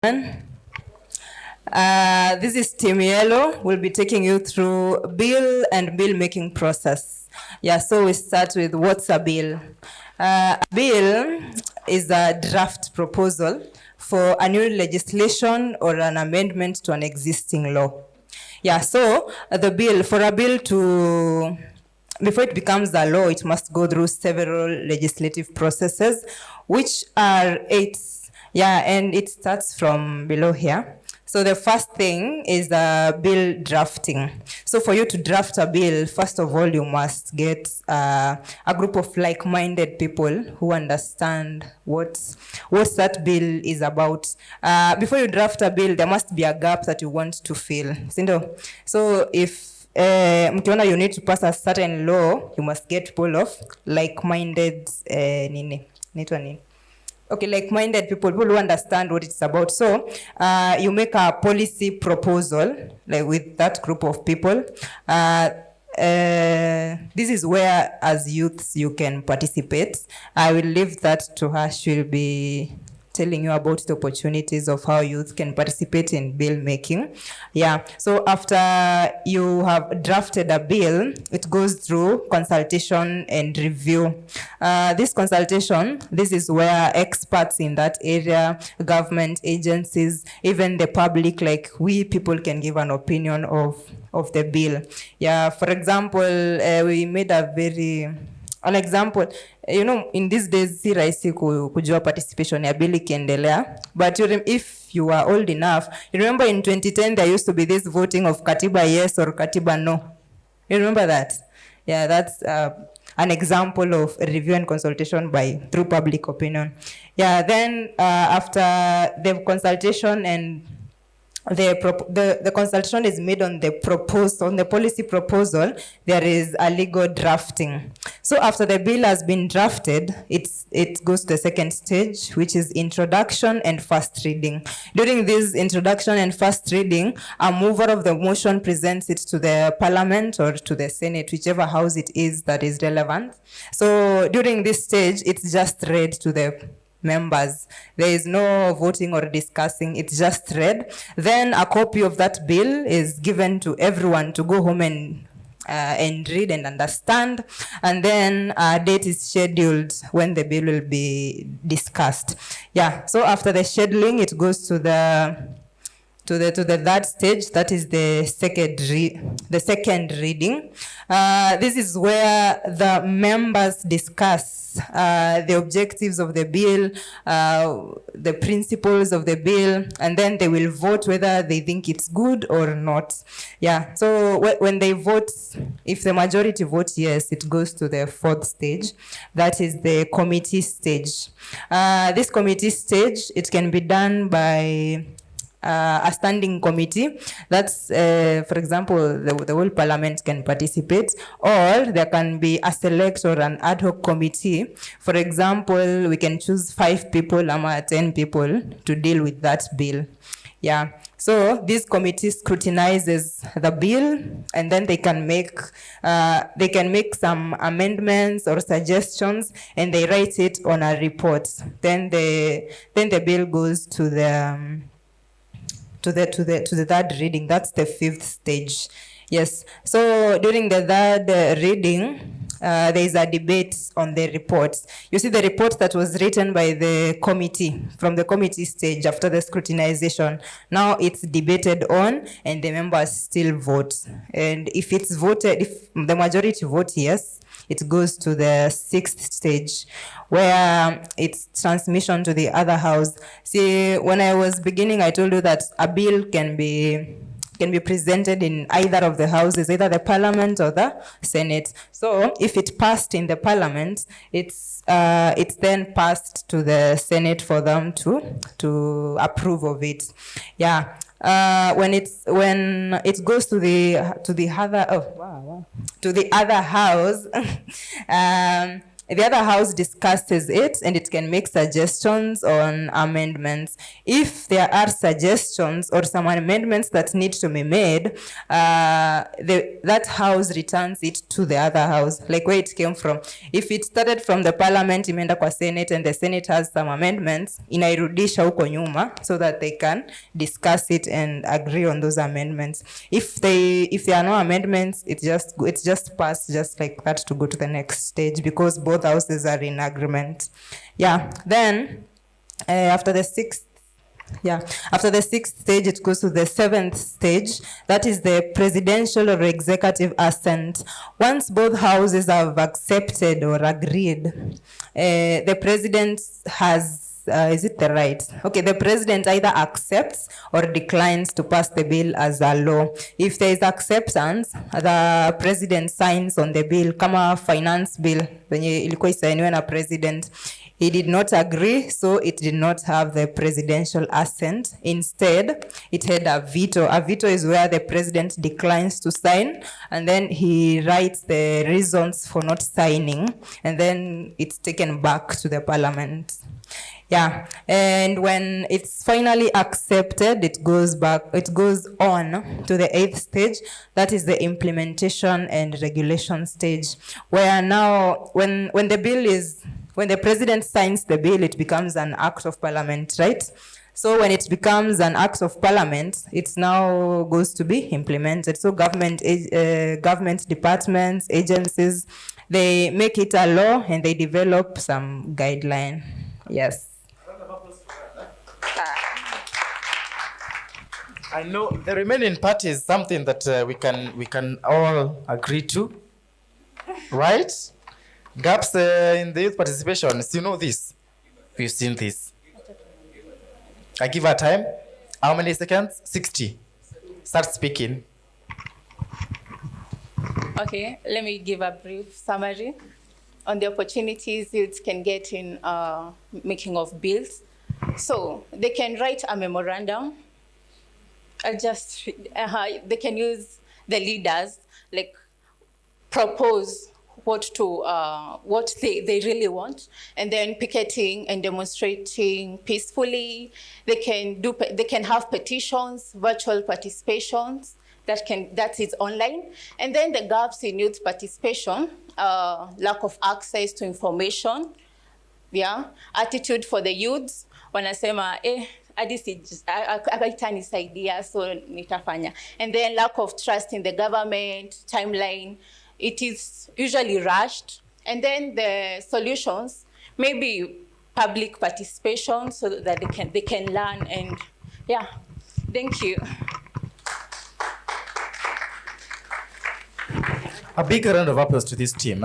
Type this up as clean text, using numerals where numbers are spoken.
This is Team Yellow. We'll be taking you through bill and bill making process. Yeah, so we start with what's a bill. A bill is a draft proposal for a new legislation or an amendment to an existing law. Yeah, so for a bill to, before it becomes a law, it must go through several legislative processes, which are 8. Yeah, and it starts from below here. So the first thing is the bill drafting. So for you to draft a bill, first of all, you must get a group of like-minded people who understand what that bill is about. Before you draft a bill, there must be a gap that you want to fill. So if mkiona you need to pass a certain law, you must get people of like-minded like-minded people who understand what it's about. So you make a policy proposal with that group of people. This is where, as youths, you can participate. I will leave that to her. She'll be telling you about the opportunities of how youth can participate in bill making. Yeah, so after you have drafted a bill, it goes through consultation and review. This consultation, this is where experts in that area, government agencies, even the public, like we people, can give an opinion of the bill. Yeah, for example, we made an example, in these days, si rahisi kujua participation ya bill ikiendelea. But if you are old enough, you remember in 2010, there used to be this voting of Katiba yes or Katiba no. You remember that? Yeah, that's an example of review and consultation through public opinion. Yeah, then after the consultation and the consultation is made on the policy proposal, there is a legal drafting. So after the bill has been drafted, it goes to the second stage, which is introduction and first reading. During this introduction and first reading, a mover of the motion presents it to the parliament or to the Senate, whichever house it is that is relevant. So during this stage, it's just read to the members. There is no voting or discussing, it's just read. Then a copy of that bill is given to everyone to go home and read and understand, and then a date is scheduled when the bill will be discussed. Yeah, so after the scheduling, it goes to the third stage, that is the second reading. This is where the members discuss the objectives of the bill, the principles of the bill, and then they will vote whether they think it's good or not. Yeah, so when they vote, if the majority vote yes, it goes to the fourth stage, that is the committee stage. This committee stage, it can be done by a standing committee. That's, for example, the whole parliament can participate, or there can be a select or an ad hoc committee. For example, we can choose 5 people or 10 people to deal with that bill. Yeah, so this committee scrutinizes the bill, and then they can make some amendments or suggestions, and they write it on a report. Then the bill goes to the third reading. That's the 5th stage. Yes. So during the third reading, there is a debate on the report. You see, the report that was written by the committee, from the committee stage after the scrutinization, now it's debated on, and the members still vote. And if the majority vote yes, it goes to the 6th stage, where it's transmission to the other house. See, when I was beginning, I told you that a bill can be presented in either of the houses, either the parliament or the Senate. So if it passed in the parliament, it's then passed to the Senate for them to approve of it. Yeah. When it goes to the other house, the other house discusses it and it can make suggestions on amendments. If there are suggestions or some amendments that need to be made, that house returns it to the other house, like where it came from. If it started from the parliament, imeenda kwa Senate, and the Senate has some amendments, inairudisha huko nyuma so that they can discuss it and agree on those amendments. If there are no amendments, it's just passed just like that to go to the next stage because both houses are in agreement. Yeah. Then after the sixth stage, it goes to the seventh stage. That is the presidential or executive assent. Once both houses have accepted or agreed, the president has is it the right? Okay, the president either accepts or declines to pass the bill as a law. If there is acceptance, the president signs on the bill. Kama finance bill, venye ilikuwa isainiwe na president, he did not agree, so it did not have the presidential assent. Instead, it had a veto. A veto is where the president declines to sign, and then he writes the reasons for not signing, and then it's taken back to the parliament. Yeah, and when it's finally accepted, it goes on to the eighth stage. That is the implementation and regulation stage, where now when the president signs the bill, it becomes an act of parliament, right? So when it becomes an act of parliament, it now goes to be implemented. So government departments, agencies, they make it a law and they develop some guideline. Yes. I know the remaining part is something that we can all agree to, right? Gaps in the youth participation. You know this. We've seen this. I give her time. How many seconds? 60. Start speaking. Okay, let me give a brief summary on the opportunities youths can get in making of bills. So they can write a memorandum. They can use the leaders, like propose what they really want, and then picketing and demonstrating peacefully. They can have petitions, virtual participations that is online, and then the gaps in youth participation, lack of access to information, attitude for the youths, wanasema itanisaidia so nitafanya, and then lack of trust in the government timeline. It is usually rushed, and then the solutions maybe public participation so that they can learn. And thank you. A big round of applause to this team.